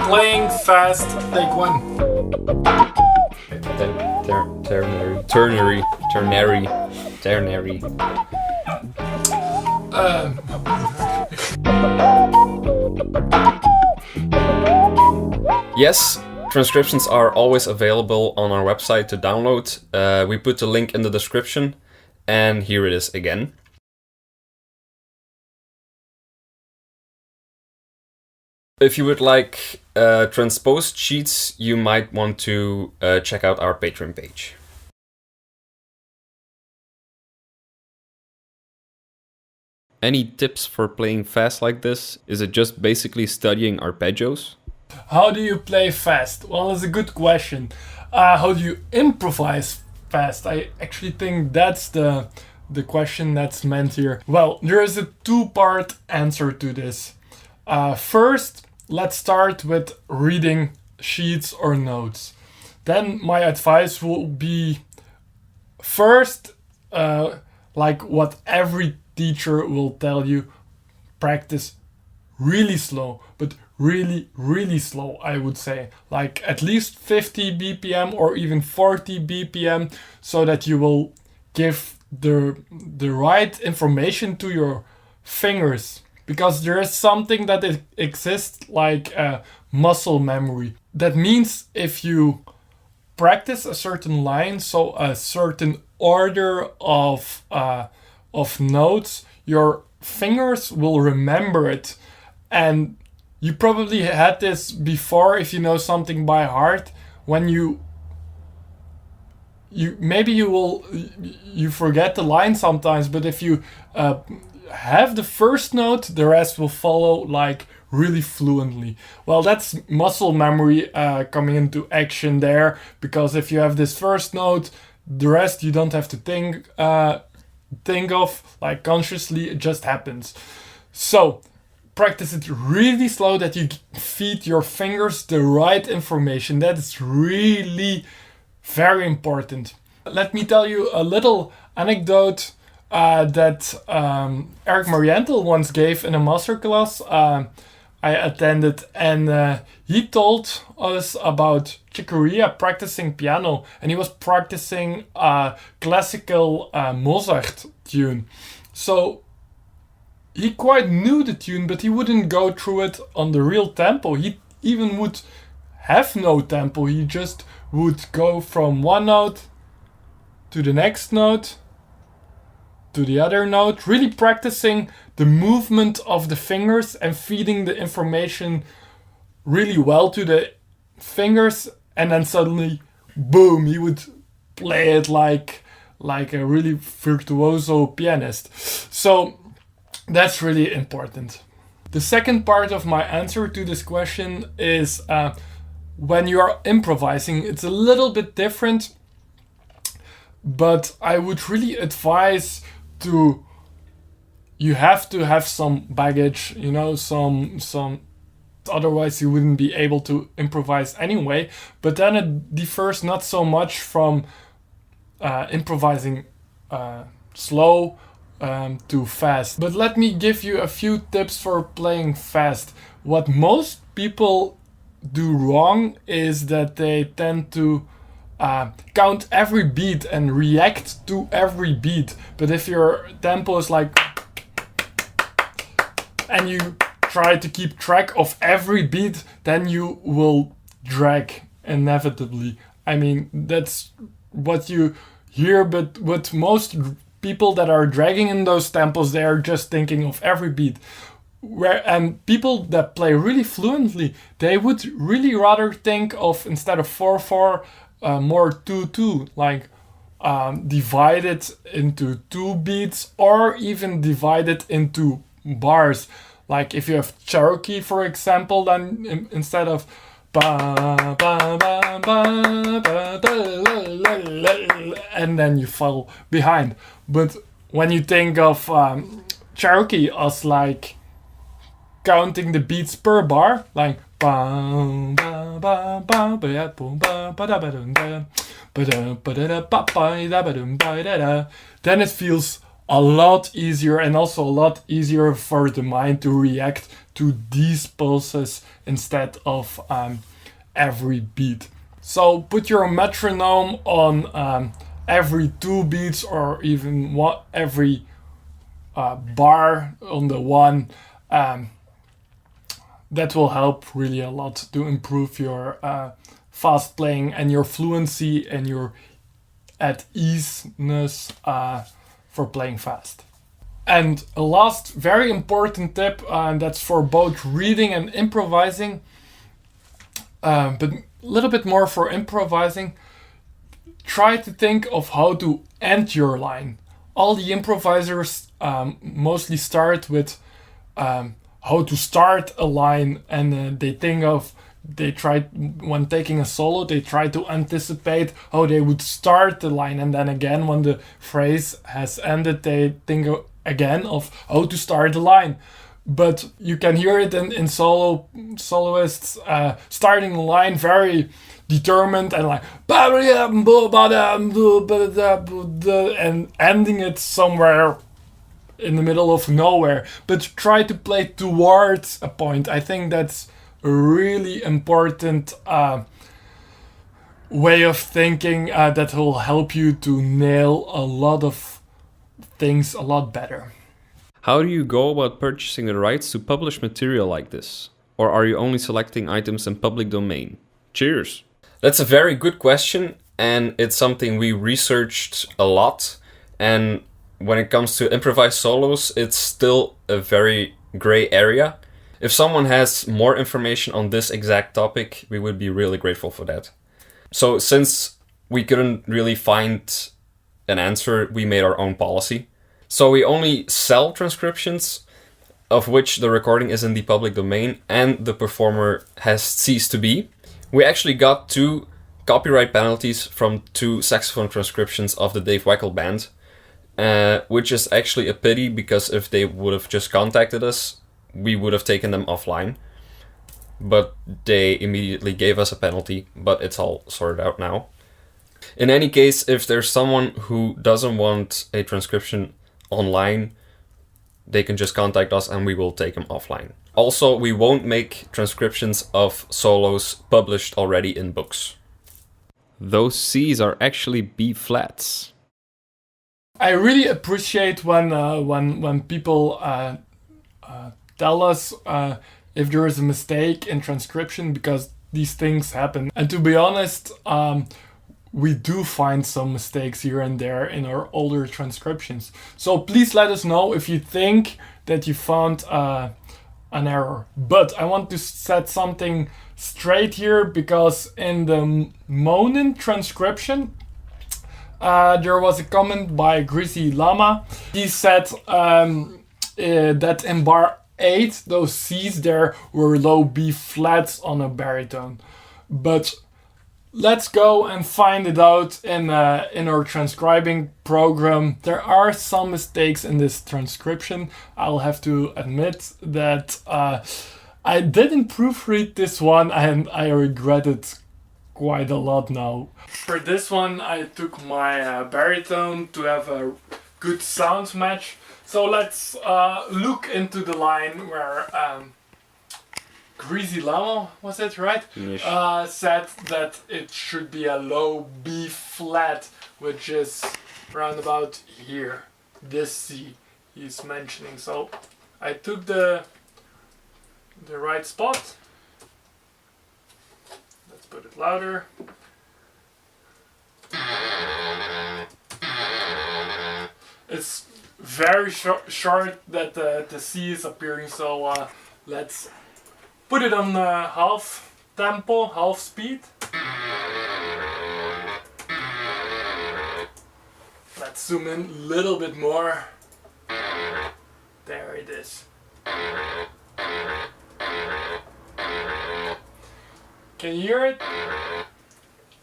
Playing fast, take one. Ternary. Yes, transcriptions are always available on our website to download. We put the link in the description, and here it is again. If you would like transposed sheets, you might want to check out our Patreon page. Any tips for playing fast like this? Is it just basically studying arpeggios? How do you play fast? Well, that's a good question. How do you improvise fast? I actually think that's the question that's meant here. Well, there is a two-part answer to this. First, let's start with reading sheets or notes. Then my advice will be first, like what every teacher will tell you, practice really slow, but really, really slow, I would say. Like at least 50 BPM or even 40 BPM, so that you will give the right information to your fingers. Because there is something that exists like muscle memory. That means if you practice a certain line, so a certain order of notes, your fingers will remember it. And you probably had this before if you know something by heart. When you forget the line sometimes, but if you have the first note, the rest will follow like really fluently. Well, that's muscle memory coming into action there, because if you have this first note, the rest you don't have to think of like consciously, it just happens. So practice it really slow, that you feed your fingers the right information. That is really very important. Let me tell you a little anecdote that Eric Marienthal once gave in a masterclass I attended, and he told us about Chick Corea practicing piano, and he was practicing a classical Mozart tune. So he quite knew the tune, but he wouldn't go through it on the real tempo. He even would have no tempo. He just would go from one note to the next note to the other note, really practicing the movement of the fingers and feeding the information really well to the fingers, and then suddenly, boom, he would play it like a really virtuoso pianist. So that's really important. The second part of my answer to this question is when you are improvising, it's a little bit different, but I would really advise you have to have some baggage, you know, some otherwise you wouldn't be able to improvise anyway. But then it differs not so much from improvising slow to fast. But let me give you a few tips for playing fast. What most people do wrong is that they tend to count every beat and react to every beat. But if your tempo is like, and you try to keep track of every beat, then you will drag inevitably. I mean, that's what you hear, but with most people that are dragging in those tempos, they are just thinking of every beat. And people that play really fluently, they would really rather think of, instead of 4/4, more 2/2, like divide it into 2 beats, or even divide it into bars. Like if you have Cherokee, for example, then instead of ba, ba, ba, ba, ba, da, and then you fall behind. But when you think of Cherokee as like counting the beats per bar, like ba, ba, ba, ba, ba, boom, ba, ba, da, ba, dum, da, ba, da, ba, da, da, ba, ba, da, ba, dum, ba, da, da, then it feels a lot easier, and also a lot easier for the mind to react to these pulses instead of every beat. So put your metronome on every 2 beats, or even every bar on the one. That will help really a lot to improve your fast playing and your fluency and your at easiness for playing fast. And a last very important tip, and that's for both reading and improvising, but a little bit more for improvising. Try to think of how to end your line. All the improvisers mostly start with how to start a line, and they try, when taking a solo, they try to anticipate how they would start the line, and then again when the phrase has ended, they think again of how to start the line. But you can hear it in soloists starting the line very determined and like and ending it somewhere in the middle of nowhere. But try to play towards a point. I think that's a really important way of thinking that will help you to nail a lot of things a lot better. How do you go about purchasing the rights to publish material like this? Or are you only selecting items in public domain? Cheers! That's a very good question, and it's something we researched a lot. And when it comes to improvised solos, it's still a very gray area. If someone has more information on this exact topic, we would be really grateful for that. So since we couldn't really find an answer, we made our own policy. So we only sell transcriptions of which the recording is in the public domain and the performer has ceased to be. We actually got 2 copyright penalties from 2 saxophone transcriptions of the Dave Weckl band, which is actually a pity, because if they would have just contacted us, we would have taken them offline. But they immediately gave us a penalty, but it's all sorted out now. In any case, if there's someone who doesn't want a transcription online, they can just contact us and we will take them offline. Also, we won't make transcriptions of solos published already in books. Those C's are actually B flats. I really appreciate when people tell us if there is a mistake in transcription, because these things happen. And to be honest, we do find some mistakes here and there in our older transcriptions. So please let us know if you think that you found an error. But I want to set something straight here, because in the Monin transcription, there was a comment by Greasy Llama. He said that in bar 8, those C's there were low B flats on a baritone. But let's go and find it out in our transcribing program. There are some mistakes in this transcription. I'll have to admit that I didn't proofread this one, and I regret it quite a lot now. For this one, I took my baritone to have a good sound match. So let's look into the line where Greasy Llama, was it right? Yes. Said that it should be a low B flat, which is around about here. This C he's mentioning. So I took the right spot. Let's put it louder. It's very short that the C is appearing, so let's put it on half tempo, half speed. Let's zoom in a little bit more. There it is. Can you hear it?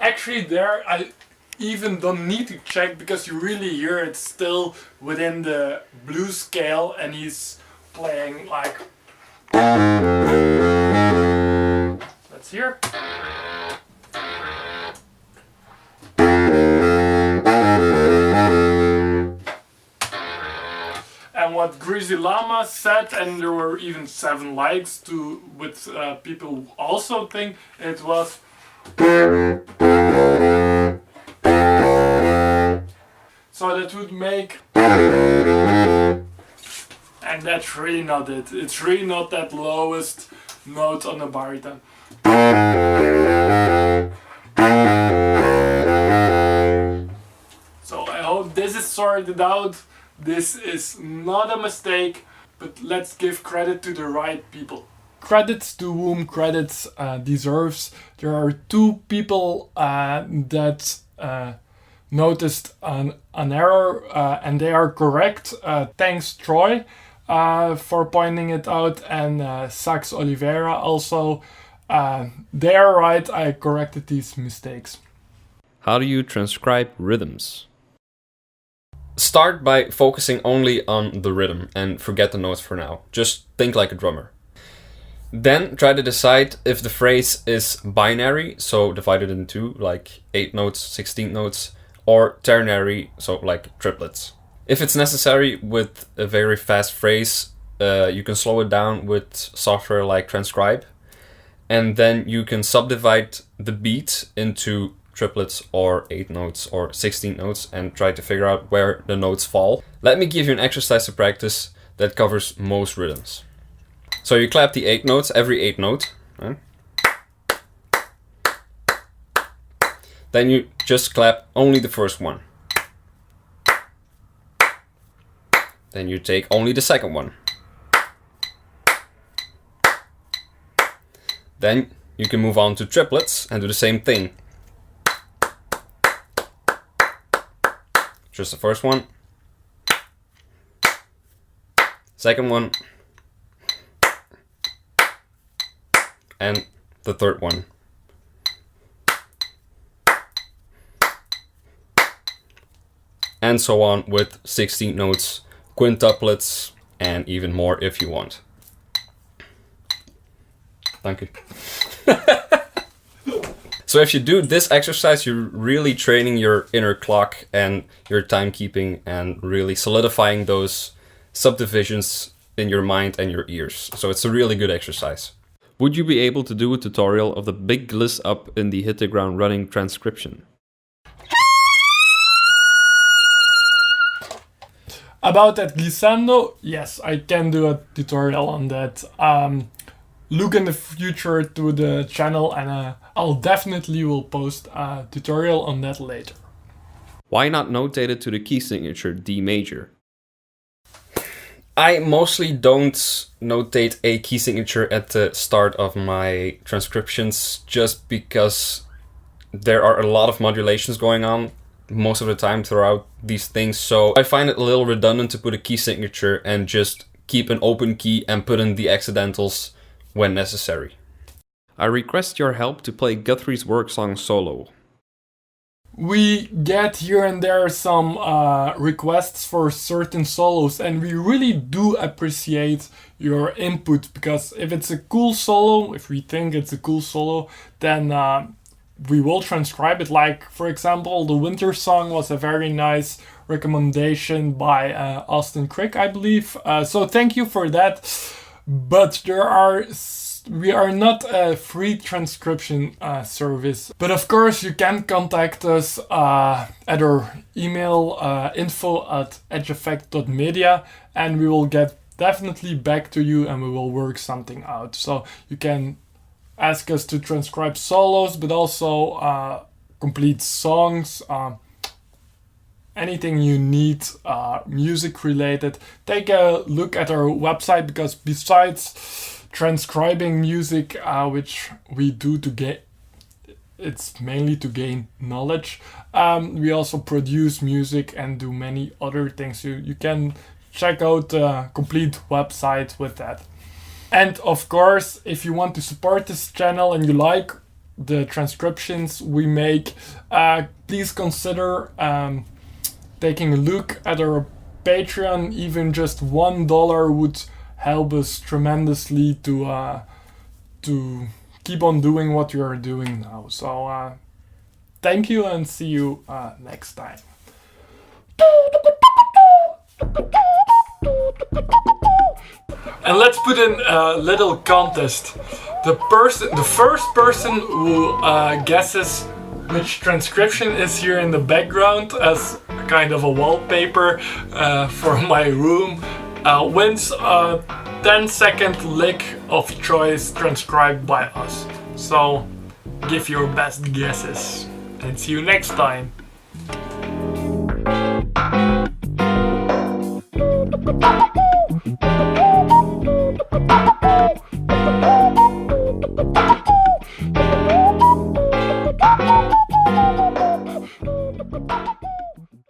Actually, there I even don't need to check, because you really hear it still within the blues scale, and he's playing like. Let's hear. what Greasy Llama said, and there were even 7 likes with people who also think it was. So that would make, and that's really not it. It's really not that lowest note on the baritone. So I hope this is sorted out. This is not a mistake, but let's give credit to the right people. Credits to whom credits deserves. There are 2 people that noticed an error and they are correct. Thanks Troy for pointing it out, and Sax Oliveira also. They are right, I corrected these mistakes. How do you transcribe rhythms? Start by focusing only on the rhythm and forget the notes for now. Just think like a drummer. Then try to decide if the phrase is binary, so divided into 2, like 8 notes, 16 notes, or ternary, so like triplets. If it's necessary with a very fast phrase, you can slow it down with software like Transcribe, and then you can subdivide the beat into triplets or 8 notes or 16 notes and try to figure out where the notes fall. Let me give you an exercise to practice that covers most rhythms. So you clap the 8 notes, every 8 note. Right? Then you just clap only the first one. Then you take only the second one. Then you can move on to triplets and do the same thing. Just the first one, second one, and the third one. And so on with 16 notes, quintuplets, and even more if you want. Thank you. So if you do this exercise, you're really training your inner clock and your timekeeping and really solidifying those subdivisions in your mind and your ears. So it's a really good exercise. Would you be able to do a tutorial of the big gliss up in the hit the ground running transcription? About that glissando, yes, I can do a tutorial on that. Look in the future to the channel, and I'll definitely will post a tutorial on that later. Why not notate it to the key signature D major? I mostly don't notate a key signature at the start of my transcriptions just because there are a lot of modulations going on most of the time throughout these things, so I find it a little redundant to put a key signature and just keep an open key and put in the accidentals when necessary. I request your help to play Guthrie's work song solo. We get here and there some requests for certain solos, and we really do appreciate your input, because if it's a cool solo, if we think it's a cool solo, then we will transcribe it. Like, for example, the Winter Song was a very nice recommendation by Austin Crick, I believe. So thank you for that. But we are not a free transcription service. But of course, you can contact us at our email info@edgeeffect.media, and we will get definitely back to you and we will work something out. So you can ask us to transcribe solos, but also complete songs, anything you need music related. Take a look at our website, because besides transcribing music, which we do to get, it's mainly to gain knowledge, we also produce music and do many other things. You can check out the complete website with that. And of course, if you want to support this channel and you like the transcriptions we make, please consider taking a look at our Patreon. Even just $1 would help us tremendously to keep on doing what you are doing now. So thank you, and see you next time. And let's put in a little contest. The first person who guesses which transcription is here in the background as kind of a wallpaper for my room wins a 10-second lick of choice transcribed by us. So give your best guesses and see you next time.